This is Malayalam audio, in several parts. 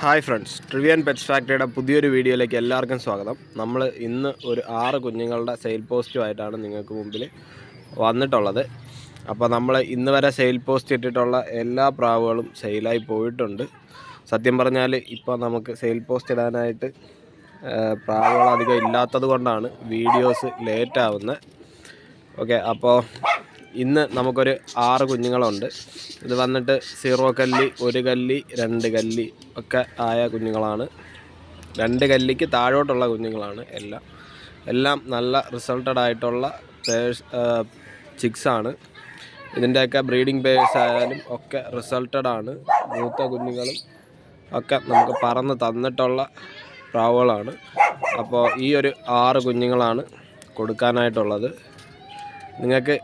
ഹായ് ഫ്രണ്ട്സ്, ട്രിവിയൻ പെറ്റ്സ് ഫാക്ടറിയുടെ പുതിയൊരു വീഡിയോയിലേക്ക് എല്ലാവർക്കും സ്വാഗതം. നമ്മൾ ഇന്ന് ഒരു 6 കുഞ്ഞുങ്ങളുടെ സെയിൽ പോസ്റ്റുമായിട്ടാണ് നിങ്ങൾക്ക് മുമ്പിൽ വന്നിട്ടുള്ളത്. അപ്പോൾ നമ്മൾ ഇന്ന് വരെ സെയിൽ പോസ്റ്റ് ഇട്ടിട്ടുള്ള എല്ലാ പ്രാവുകളും സെയിലായി പോയിട്ടുണ്ട്. സത്യം പറഞ്ഞാൽ ഇപ്പോൾ നമുക്ക് സെയിൽ പോസ്റ്റ് ഇടാനായിട്ട് പ്രാവുകൾ അധികം ഇല്ലാത്തത് കൊണ്ടാണ് വീഡിയോസ് ലേറ്റ് ആവുന്നത്. ഓക്കെ, അപ്പോൾ ഇന്ന് നമുക്കൊരു 6 കുഞ്ഞുങ്ങളുണ്ട്. ഇത് വന്നിട്ട് 0 കല്ലി, 1 കല്ലി, 2 കല്ലി ഒക്കെ ആയ കുഞ്ഞുങ്ങളാണ്. 2 കല്ലിക്ക് താഴോട്ടുള്ള കുഞ്ഞുങ്ങളാണ് എല്ലാം നല്ല റിസൾട്ടഡ് ആയിട്ടുള്ള ചിക്സാണ്. ഇതിൻ്റെയൊക്കെ ബ്രീഡിംഗ് പേഴ്സ് ആയാലും ഒക്കെ റിസൾട്ടഡ് ആണ്. മൂത്ത കുഞ്ഞുങ്ങളും ഒക്കെ നമുക്ക് പറന്ന് തന്നിട്ടുള്ള പ്രാവുകളാണ്. അപ്പോൾ ഈ ഒരു 6 കുഞ്ഞുങ്ങളാണ് കൊടുക്കാനായിട്ടുള്ളത്. നിങ്ങൾക്ക്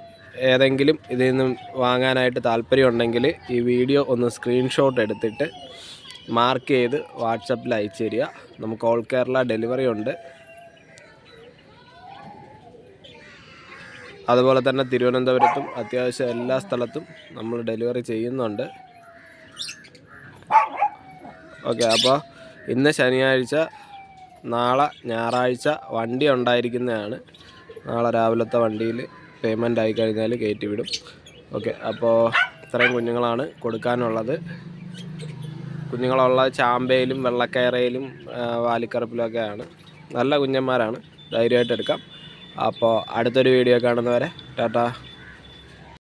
ഏതെങ്കിലും ഇതിൽ നിന്നും വാങ്ങാനായിട്ട് താല്പര്യമുണ്ടെങ്കിൽ ഈ വീഡിയോ ഒന്ന് സ്ക്രീൻഷോട്ട് എടുത്തിട്ട് മാർക്ക് ചെയ്ത് വാട്സപ്പിൽ അയച്ചു തരിക. നമുക്ക് ഓൾ കേരള ഡെലിവറി ഉണ്ട്. അതുപോലെ തന്നെ തിരുവനന്തപുരത്തും അത്യാവശ്യം എല്ലാ സ്ഥലത്തും നമ്മൾ ഡെലിവറി ചെയ്യുന്നുണ്ട്. ഓക്കെ, അപ്പോൾ ഇന്ന് ശനിയാഴ്ച, നാളെ ഞായറാഴ്ച വണ്ടി ഉണ്ടായിരിക്കുന്നതാണ്. നാളെ രാവിലത്തെ വണ്ടിയിൽ പേയ്മെൻ്റ് ആയി കഴിഞ്ഞാൽ കയറ്റി വിടും. ഓക്കെ, അപ്പോൾ ഇത്രയും കുഞ്ഞുങ്ങളാണ് കൊടുക്കാനുള്ളത്. കുഞ്ഞുങ്ങളുള്ള ചാമ്പയിലും വെള്ളക്കയറയിലും വാലിക്കറുപ്പിലൊക്കെയാണ്. നല്ല കുഞ്ഞന്മാരാണ്, ധൈര്യമായിട്ട് എടുക്കാം. അപ്പോൾ അടുത്തൊരു വീഡിയോ കാണുന്നവരെ ടാറ്റാ.